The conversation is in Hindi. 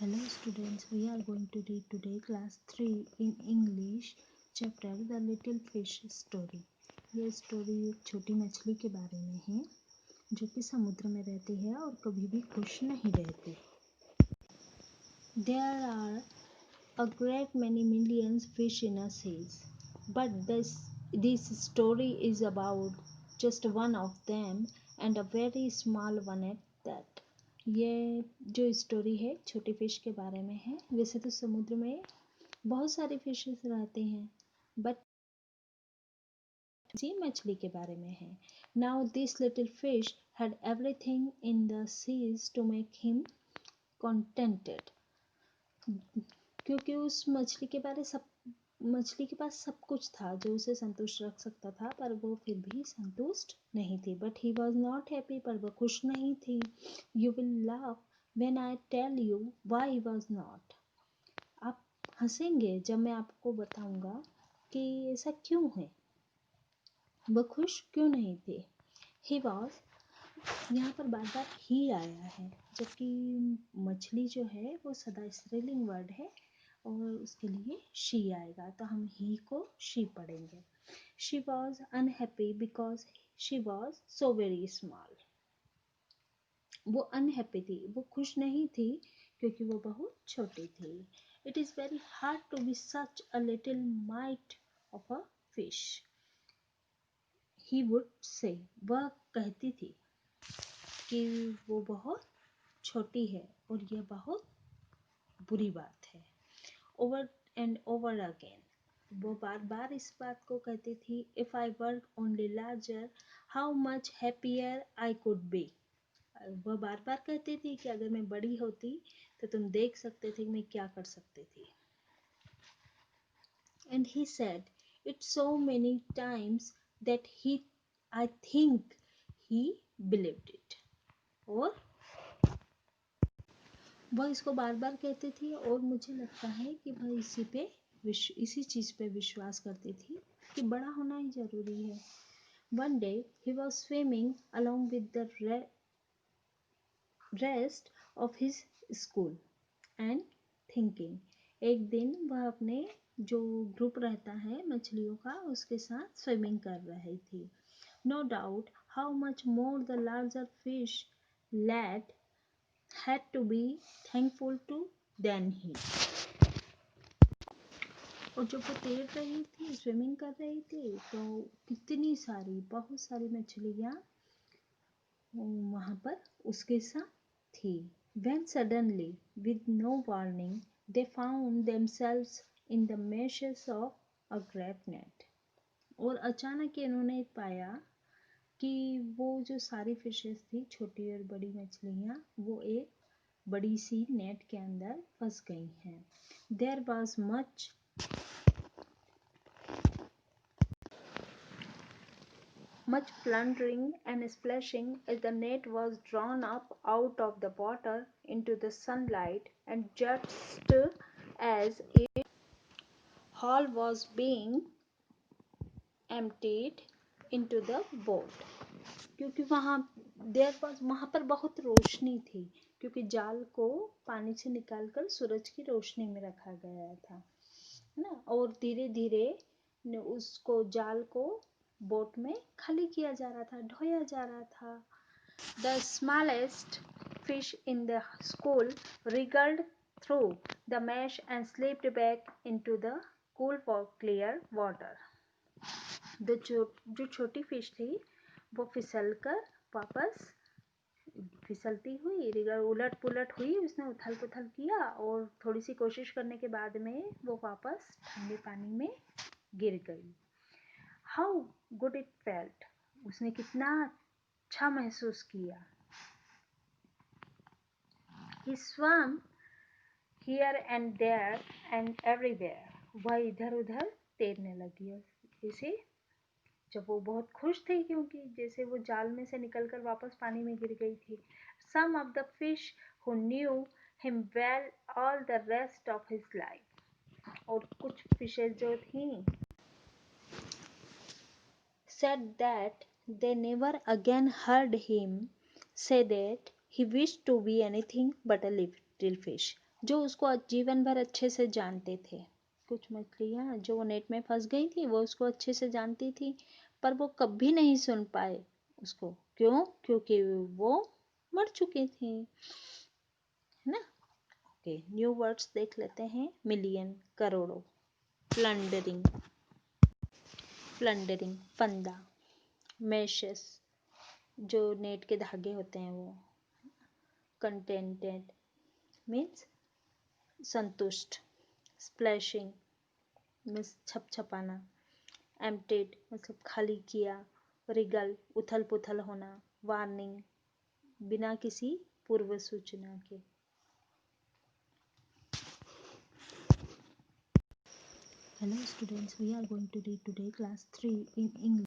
Hello students, we are going to read today class 3 in English chapter The Little Fish Story। ये स्टोरी एक छोटी मछली के बारे में है जो कि समुद्र में रहती है और कभी भी खुश नहीं रहती। There are a great many millions fish in a sea, but this story is about just one of them and a very small one at that। ये जो स्टोरी है छोटी फिश के बारे में है। वैसे तो समुद्र में बहुत सारे फिशेस रहते हैं बट जी मछली के बारे में है। Now this little fish had everything in the seas to make him contented. क्योंकि उस मछली के पास सब कुछ था जो उसे संतुष्ट रख सकता था, पर वो फिर भी संतुष्ट नहीं थी। But he was not happy, पर वो खुश नहीं थी। You will laugh when I tell you why he was not. आप हंसेंगे जब मैं आपको बताऊंगा कि ऐसा क्यों है, वो खुश क्यों नहीं थे। ही वॉज, यहाँ पर बार बार ही आया है, जबकि मछली जो है वो सदा स्त्रीलिंग वर्ड है और उसके लिए शी आएगा, तो हम ही को शी पढ़ेंगे। She was unhappy because she was so very small. वो अनहैप्पी थी, वो खुश नहीं थी क्योंकि वो बहुत छोटी थी। It is very hard to be such a little mite of a fish, he would say. वह कहती थी कि वो बहुत छोटी है और यह बहुत बुरी बात है। ओवर एंड ओवर अगेन, वो बार बार इस बात को कहती थी। If I were only larger how much happier I could be. वह बार बार कहती थी कि अगर मैं बड़ी होती तो तुम देख सकते थे कि मैं क्या कर सकती थी। And he said it so many times that he I think he believed it. और वह इसको बार बार कहती थी और मुझे लगता है कि वह इसी चीज़ पे विश्वास करती थी कि बड़ा होना ही ज़रूरी है। One day he was swimming along with the rest of his school and thinking. एक दिन वह अपने जो ग्रुप रहता है मछलियों का उसके साथ स्विमिंग कर रही थी। No doubt how much more the larger fish had had to be thankful to than he। और जब वो तैर रही थी, स्विमिंग कर रही थी, तो कितनी सारी बहुत सारी मछलियाँ वहाँ पर उसके साथ थी। When suddenly, with no warning, they found themselves in the meshes of a great net। और अचानक इन्होंने पाया कि वो जो सारी फिशेस थी, छोटी और बड़ी मछलियाँ, वो एक बड़ी सी नेट के अंदर फंस गई हैं। There was much plundering and splashing as the net was drawn up out of the water into the sunlight, and just as its hull was being emptied into the boat। क्योंकि वहाँ पर बहुत रोशनी थी, क्योंकि जाल को पानी से निकालकर सूरज की रोशनी में रखा गया था, है ना। और धीरे धीरे उसको जाल को बोट में खाली किया जा रहा था, ढोया जा रहा था। The smallest fish in the school wriggled through the mesh and slipped back into the cool clear water। जो छोटी फिश थी वो फिसलकर वापस फिसलती हुई उलट पुलट हुई, उसने उथल पुथल किया और थोड़ी सी कोशिश करने के बाद में वो वापस ठंडे पानी में गिर गई। हाउ गुड इट फेल्ट, उसने कितना अच्छा महसूस किया। He swam here and there and everywhere, वह इधर उधर तैरने लगी। इसे जब वो बहुत खुश थी क्योंकि जैसे वो जाल में से निकलकर वापस पानी में गिर गई थी। Some of the fish who knew him well all the rest of his life, और कुछ फिशेज जो थी said that they never again heard him say that he wished to be anything but a little fish। जो उसको जीवन भर अच्छे से जानते थे। कुछ मछलियाँ जो नेट में फंस गई थी वो उसको अच्छे से जानती थी, पर वो कभी नहीं सुन पाए उसको। क्यों? क्योंकि वो मर चुकी थी, है ना। ओके, न्यू वर्ड्स देख लेते हैं। मिलियन, करोड़ों। प्लंडरिंग, प्लंडरिंग, फंदा। मेशेस, जो नेट के धागे होते हैं वो। कंटेंटेड मीन्स संतुष्ट। स्प्लैशिंग मीन्स छपछपाना। एम्प्टेड मतलब खाली किया। रिगल उथल पुथल होना। वार्निंग बिना किसी पूर्व सूचना के। Hello students, we are going to read today class 3 in English.